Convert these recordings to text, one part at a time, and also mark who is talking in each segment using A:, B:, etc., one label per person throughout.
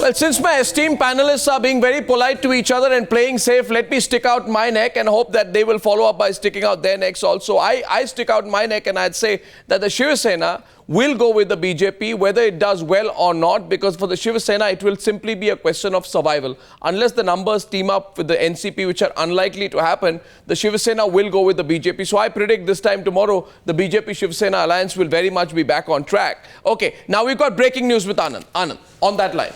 A: Well, since my esteemed panelists are being very polite to each other and playing safe, let me stick out my neck and hope that they will follow up by sticking out their necks also. I stick out my neck and I'd say that the Shiv Sena will go with the BJP, whether it does well or not, because for the Shiv Sena, it will simply be a question of survival. Unless the numbers team up with the NCP, which are unlikely to happen, the Shiv Sena will go with the BJP. So I predict this time tomorrow, the BJP-Shiv Sena alliance will very much be back on track. Okay, now we've got breaking news with Anand. Anand, on that line.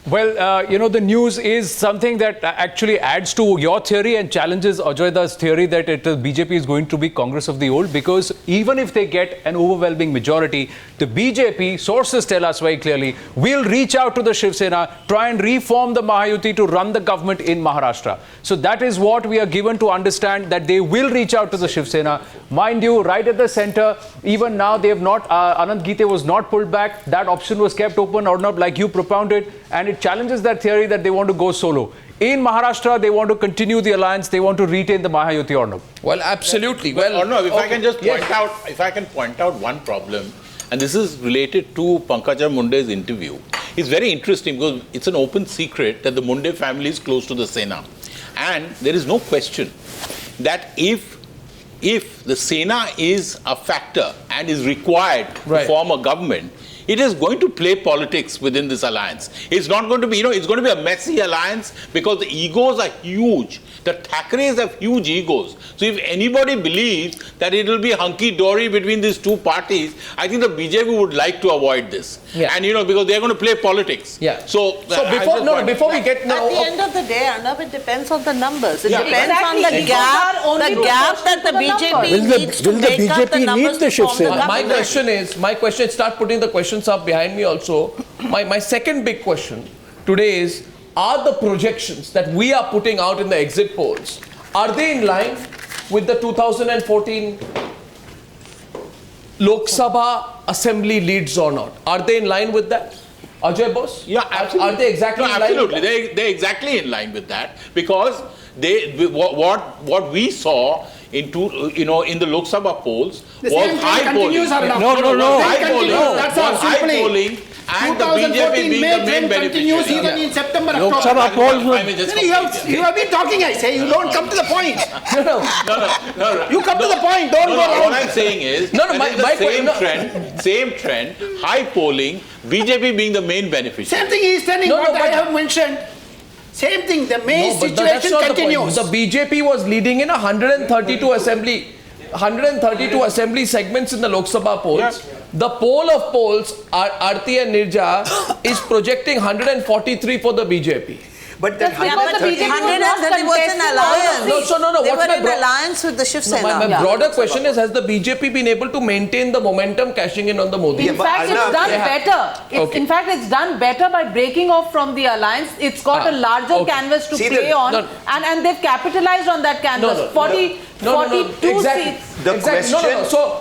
B: Well, the news is something that actually adds to your theory and challenges Ajoyda's theory that BJP is going to be Congress of the old, because even if they get an overwhelming majority, the BJP, sources tell us very clearly, will reach out to the Shiv Sena, try and reform the Mahayuti to run the government in Maharashtra. So that is what we are given to understand, that they will reach out to the Shiv Sena. Mind you, right at the center, even now they have not, Anand Gite was not pulled back. That option was kept open or not, like you propounded, and it challenges that theory that they want to go solo. In Maharashtra, they want to continue the alliance. They want to retain the Mahayuti or no?
A: Well, absolutely.
C: Well, Arnav, if I can just point out, if I can point out one problem, and this is related to Pankaja Munde's interview. It's very interesting because it's an open secret that the Munde family is close to the Sena. And there is no question that if the Sena is a factor and is required to form a government, it is going to play politics within this alliance. It's not going to be, it's going to be a messy alliance because the egos are huge. The Thackeray's have huge egos. So if anybody believes that it will be hunky-dory between these two parties, I think the BJP would like to avoid this. Yeah. And, because they're going to play politics.
A: Yeah.
C: So
A: before we get now...
D: At the end of the day, Arnav, it depends on the numbers. It depends on the gap that the BJP needs to make up the numbers to form the government.
A: My question is, start putting the questions up behind me also. My second big question today is, are the projections that we are putting out in the exit polls, are they in line with the 2014 Lok Sabha Assembly leads or not? Are they in line with that? Ajay Bose?
C: Yeah, absolutely.
A: Are they exactly in line?
C: Absolutely. They're exactly in line with that, because what we saw in the Lok Sabha polls was high polling. High polling. And the BJP being the main beneficiary.
E: Continues even in September,
A: Lok Sabha polls.
E: You have been talking, I say. You don't come to the point.
C: No.
E: You come to the point. Don't go around.
C: What I'm saying is, same trend, high polling, BJP being the main beneficiary.
E: Same thing he is telling what I have mentioned. Same thing. The main situation continues.
A: The BJP was leading in 132 assembly segments in the Lok Sabha polls. Yeah. The poll of polls, Aarti and Nirja, is projecting 143 for the BJP.
D: But the BJP was an alliance. They were in alliance with the Shiv Sena.
A: My broader question is, has the BJP been able to maintain the momentum cashing in on the Modi?
F: In fact, it's done better. In fact, it's done better by breaking off from the alliance. It's got a larger canvas to play on, and they've capitalized on that canvas. 42 seats.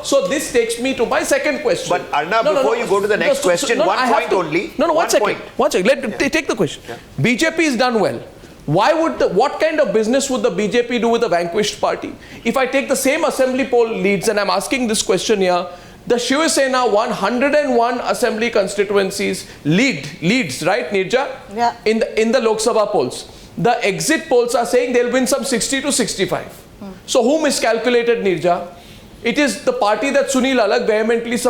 A: So this takes me to my second question.
G: But Arnav, before you go to the next question, one point only.
A: One second. Take the question. Yeah. BJP is done well. What kind of business would the BJP do with a vanquished party? If I take the same assembly poll leads, and I'm asking this question here, the Shiv Sena won 101 assembly constituencies leads, right, Nirja?
D: Yeah.
A: In the Lok Sabha polls. The exit polls are saying they'll win some 60 to 65. So who miscalculated, Nirja? It is the party that Sunil Alagh vehemently it's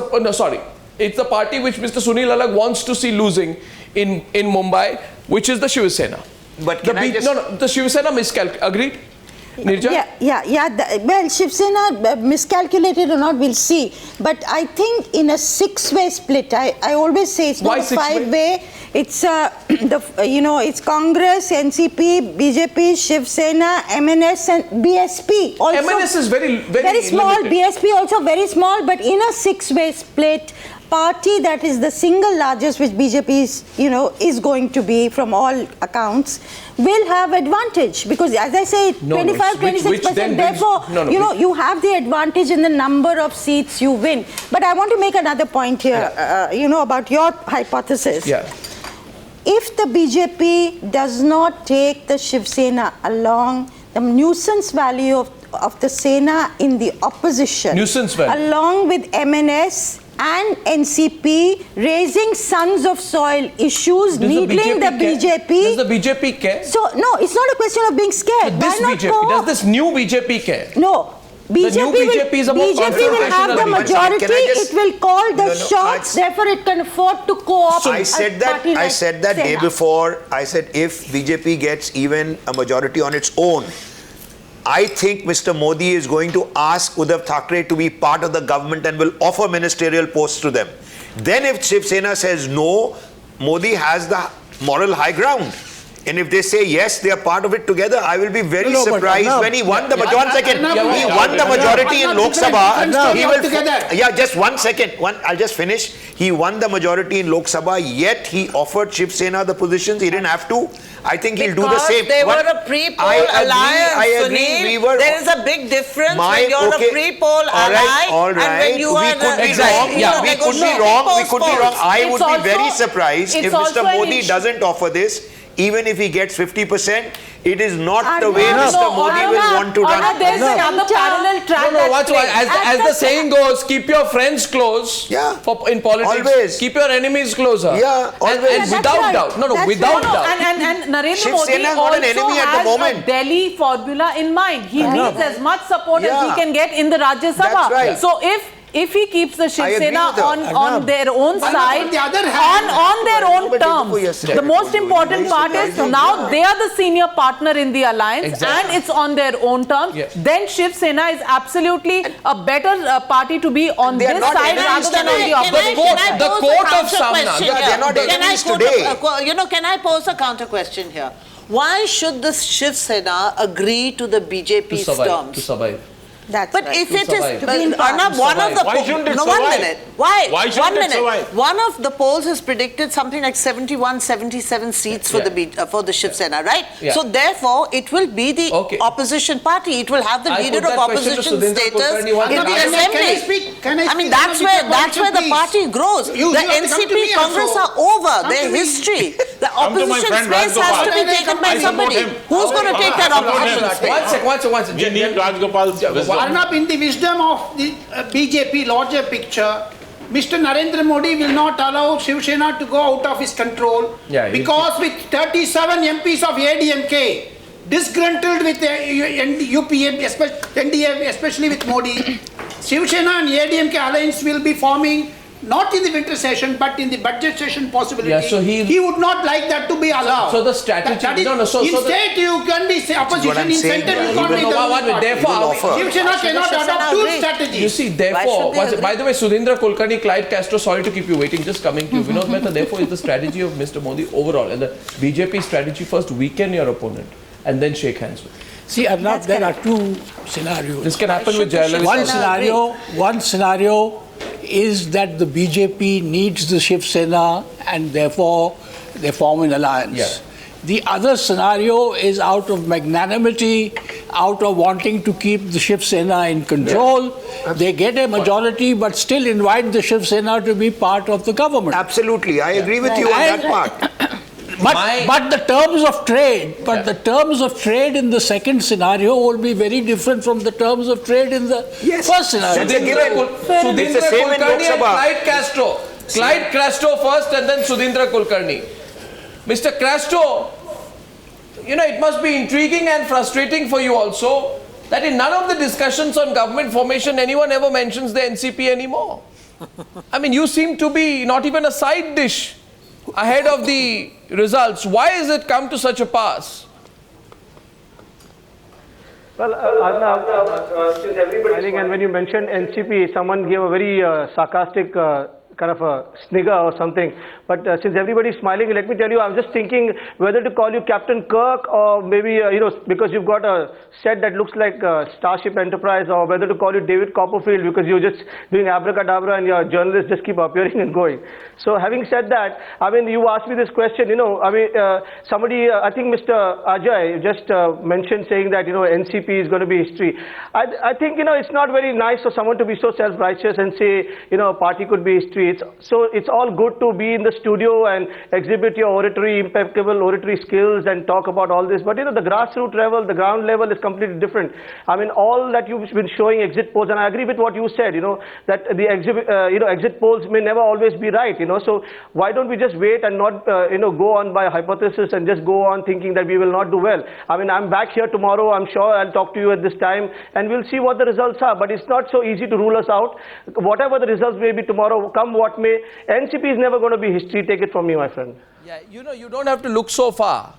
A: the party which Mr. Sunil Alagh wants to see losing in Mumbai, which is the Shiv Sena.
G: But the
A: Shiv Sena miscalculated. Agreed? Nirja?
H: Yeah. Well, Shiv Sena miscalculated or not, we'll see. But I think in a six-way split, I always say it's not a five-way. It's it's Congress, NCP, BJP, Shiv Sena, MNS, and BSP. Also,
A: MNS is very
H: small.
A: limited.
H: BSP also very small. But in a six-way split, party that is the single largest, which BJP is going to be from all accounts, will have advantage, because as I say, 25-26%. Therefore, you have the advantage in the number of seats you win. But I want to make another point here. About your hypothesis.
A: Yeah.
H: If the BJP does not take the Shiv Sena along, the nuisance value of the Sena in the opposition, along with MNS and NCP raising sons of soil issues, needling the BJP.
A: Does the BJP care?
H: So, no, it's not a question of being scared.
A: This BJP, does this new BJP care?
H: No. BJP will have the majority, it will call the shots, therefore it can afford to co-opt.
G: I said that day before. I said if BJP gets even a majority on its own, I think Mr. Modi is going to ask Uddhav Thackeray to be part of the government and will offer ministerial posts to them. Then if Shiv Sena says no, Modi has the moral high ground. And if they say yes, they are part of it together, I will be very surprised when he won the majority. He won the majority in Lok Sabha. He will, just 1 second. I'll just finish. He won the majority in Lok Sabha, yet he offered Shiv Sena the positions. He didn't have to. I think he'll do the same.
D: They were a pre-poll alliance.
G: I agree.
D: There is a big difference when you're a pre-poll ally and when you are
G: we could be wrong. I would be very surprised if Mr. Modi doesn't offer this. Even if he gets 50%, it is not the way Mr. Modi will want to run.
F: There's another parallel track.
A: As the saying goes, keep your friends close.
G: Yeah.
A: In politics,
G: always.
A: Keep your enemies closer.
G: Yeah, always.
A: And without doubt. Without doubt.
F: And Narendra
G: Shiv
F: Modi
G: Sena is not an enemy at the
F: also has
G: moment.
F: a Delhi formula in mind. He needs as much support as he can get in the Rajya Sabha.
G: That's right.
F: So if he keeps the Shiv Sena on their own side,
E: on the other hand,
F: on their own terms, the most important part is now they are the senior partner in the alliance and it's on their own terms. Then Shiv Sena is absolutely a better party to be on this side rather than on the opposite.
A: The court of Samna.
G: They're not enemies today.
D: Can I pose a counter question here? Why should the Shiv Sena agree to the BJP's terms?
A: To survive.
H: That's
D: but
H: right.
D: if it is Arnab, one of the
C: why shouldn't it survive?
D: 1 minute. Why
C: shouldn't it survive?
D: One of the polls has predicted something like 71, 77 seats for the Shiv Sena, right?
A: Yeah.
D: So therefore, it will be the opposition party. It will have the leader of opposition status in the assembly. I mean, that's where the party grows. The NCP, Congress are over. Their history. The opposition space has to be taken by somebody. Who's going to take that opposition space?
A: One second.
C: We need Rajgopal's
E: Arnab, in the wisdom of the BJP larger picture, Mr. Narendra Modi will not allow Shiv Sena to go out of his control because with 37 MPs of ADMK disgruntled with UPA, NDA, especially with Modi, Shiv Sena and ADMK alliance will be forming not in the winter session, but in the budget session possibility.
A: Yeah, so
E: he would not like that to be allowed.
A: So the strategy...
E: Instead, you can be opposition, in center you can't be government.
A: Therefore,
E: Shiv Sena cannot adopt two strategies.
A: You see, therefore, by the way, Sudhindra Kulkarni, Clyde Castro, sorry to keep you waiting, just coming to you. Vinod Mehta, therefore, is the strategy of Mr. Modi overall. And the BJP strategy first, weaken your opponent and then shake hands with him.
E: See, Arnab, there are two scenarios.
A: This can happen with Jayalalitha.
E: One scenario is that the BJP needs the Shiv Sena and therefore they form an alliance.
A: Yeah.
E: The other scenario is out of magnanimity, out of wanting to keep the Shiv Sena in control. Yeah. They get a majority but still invite the Shiv Sena to be part of the government.
G: Absolutely, I agree with you on that part.
E: But the terms of trade, the terms of trade in the second scenario will be very different from the terms of trade in the first scenario.
A: Sudhindra Kulkarni and Clyde Castro. Clyde Castro first and then Sudhindra Kulkarni. Mr. Castro, it must be intriguing and frustrating for you also that in none of the discussions on government formation anyone ever mentions the NCP anymore. I mean, you seem to be not even a side dish ahead of the results. Why has it come to such a pass?
I: Well, Arnab, since everybody and when you mentioned NCP, someone gave a very sarcastic kind of a snigger or something. But since everybody's smiling, let me tell you, I was just thinking whether to call you Captain Kirk or maybe, because you've got a set that looks like Starship Enterprise, or whether to call you David Copperfield because you're just doing abracadabra and your journalists just keep appearing and going. So having said that, I mean, you asked me this question, somebody, I think Mr. Ajay just mentioned saying that, NCP is going to be history. I think, it's not very nice for someone to be so self-righteous and say, a party could be history. NCP. It's all good to be in the studio and exhibit your impeccable oratory skills and talk about all this. But the grassroots level, the ground level is completely different. I mean, all that you've been showing exit polls, and I agree with what you said. That the exit polls may never always be right. So why don't we just wait and not go on by hypothesis and just go on thinking that we will not do well? I mean, I'm back here tomorrow. I'm sure I'll talk to you at this time, and we'll see what the results are. But it's not so easy to rule us out. Whatever the results may be tomorrow, come what may, NCP is never going to be history. Take it from me, my friend.
A: Yeah, you don't have to look so far.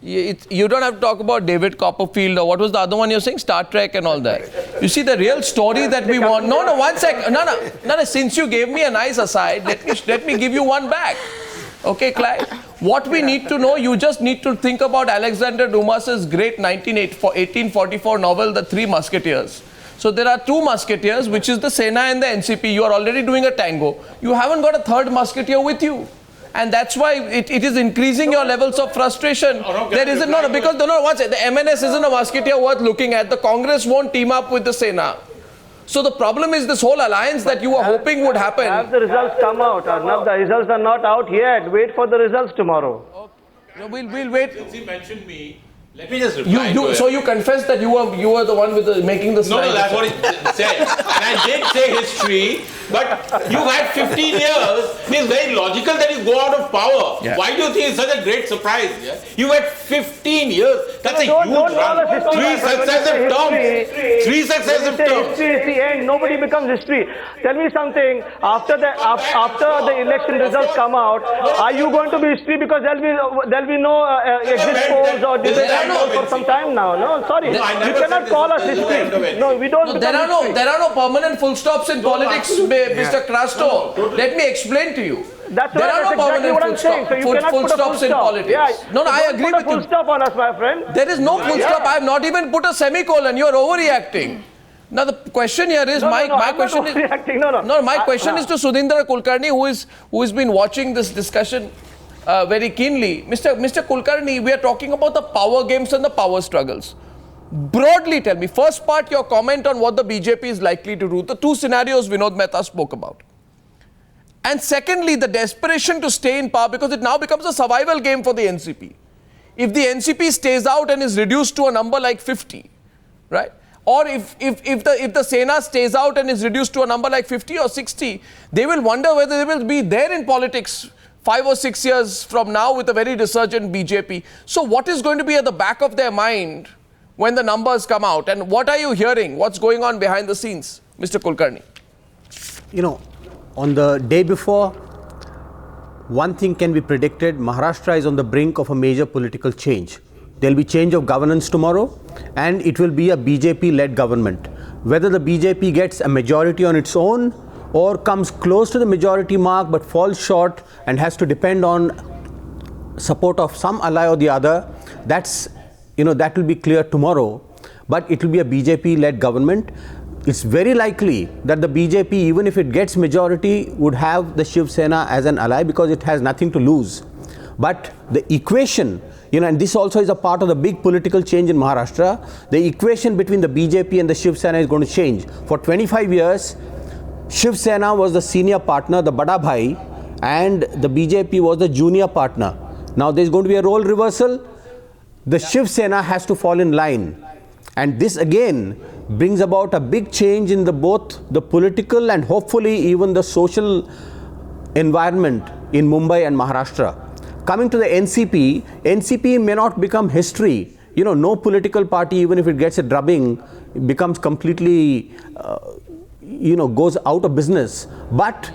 A: You don't have to talk about David Copperfield or what was the other one you're saying? Star Trek and all that. You see, the real story that we want... No, 1 second. No. Since you gave me a nice aside, let me give you one back. Okay, Clyde? What we need to know, you just need to think about Alexander Dumas's great 1844 novel, The Three Musketeers. So there are two musketeers, which is the Sena and the NCP. You are already doing a tango. You haven't got a third musketeer with you. And that's why it is increasing your levels of frustration. There isn't, because the MNS isn't a musketeer worth looking at. The Congress won't team up with the Sena. So the problem is this whole alliance that you were hoping would happen.
I: Have the results come out? Arnab, the results are not out yet. Wait for the results tomorrow.
A: Okay. We'll wait.
C: Since he mentioned me, let me just reply to it.
A: So you confess that you were the one with making the slide.
C: No, that's what he said. And I did say history, but you've had 15 years. It's very logical that you go out of power. Yeah. Why do you think it's such a great surprise? Yeah? You had 15 years. That's a huge run. Three successive terms.
I: History is the end. Nobody becomes history. Tell me something. After the election results come out, are you going to be history? Because there'll be no exit polls or debate for some time now. No, sorry. You cannot call us history. No, we don't.
A: There are no permanent full stops in politics, Mr. Crasto. Let me explain to you.
I: That's exactly what I'm saying. So you cannot put a full stop
A: in politics. Yeah. No, I agree with you.
I: Full stop on us, my friend.
A: There is no full stop. I have not even put a semicolon. You are overreacting. Now the question here is my question is my question is to Sudhindra Kulkarni, who has been watching this discussion very keenly. Mr. Kulkarni, we are talking about the power games and the power struggles. Broadly tell me, first part, your comment on what the BJP is likely to do, the two scenarios Vinod Mehta spoke about. And secondly, the desperation to stay in power, because it now becomes a survival game for the NCP. If the NCP stays out and is reduced to a number like 50, right? Or if the Sena stays out and is reduced to a number like 50 or 60, they will wonder whether they will be there in politics 5 or 6 years from now with a very resurgent BJP. So what is going to be at the back of their mind when the numbers come out? And what are you hearing? What's going on behind the scenes, Mr. Kulkarni?
J: On the day before, one thing can be predicted. Maharashtra is on the brink of a major political change. There will be change of governance tomorrow, and it will be a BJP-led government. Whether the BJP gets a majority on its own or comes close to the majority mark but falls short and has to depend on support of some ally or the other, that will be clear tomorrow. But it will be a BJP-led government. It's very likely that the BJP, even if it gets majority, would have the Shiv Sena as an ally because it has nothing to lose. But the equation, and this also is a part of the big political change in Maharashtra, the equation between the BJP and the Shiv Sena is going to change. For 25 years, Shiv Sena was the senior partner, the Bada Bhai, and the BJP was the junior partner. Now there's going to be a role reversal. The Shiv Sena has to fall in line. And this again brings about a big change in both the political and hopefully even the social environment in Mumbai and Maharashtra. Coming to the NCP, NCP may not become history. No political party, even if it gets a drubbing, becomes completely, goes out of business. But,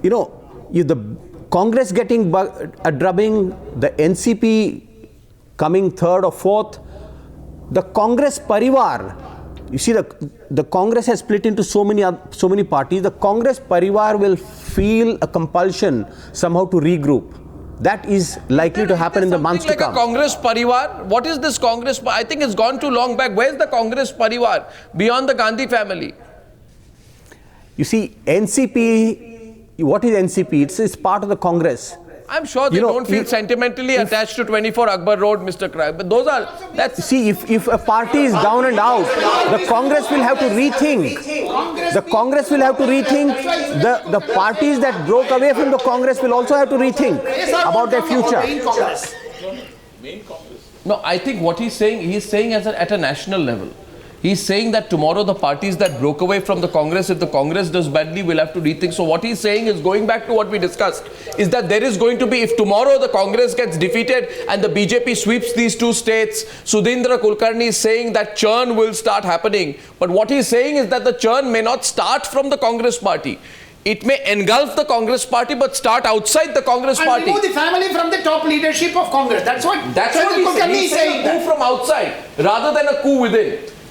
J: if the Congress getting a drubbing, the NCP coming third or fourth, the Congress Parivar, you see the Congress has split into so many parties. The Congress Parivar will feel a compulsion somehow to regroup. That is likely to happen in the months to come.
A: A Congress Parivar? What is this Congress? I think it's gone too long back. Where's the Congress Parivar beyond the Gandhi family?
J: You see, NCP, what is NCP? It's part of the Congress.
A: I'm sure they don't feel sentimentally attached to 24 Akbar Road, Mr. Craig. But those are...
J: See, if a party is down and out, the Congress will have to rethink. The Congress will have to rethink. The parties that broke away from the Congress will also have to rethink about their future.
A: No, I think what he's saying at a national level. He's saying that tomorrow the parties that broke away from the Congress, if the Congress does badly, will have to rethink. So what he's saying is, going back to what we discussed, is that there is going to be, if tomorrow the Congress gets defeated and the BJP sweeps these two states, Sudhindra Kulkarni is saying that churn will start happening. But what he's saying is that the churn may not start from the Congress party. It may engulf the Congress party, but start outside the Congress party.
E: And remove the family from the top leadership of Congress. That's what
A: he's saying. He's saying a coup from outside rather than a coup within.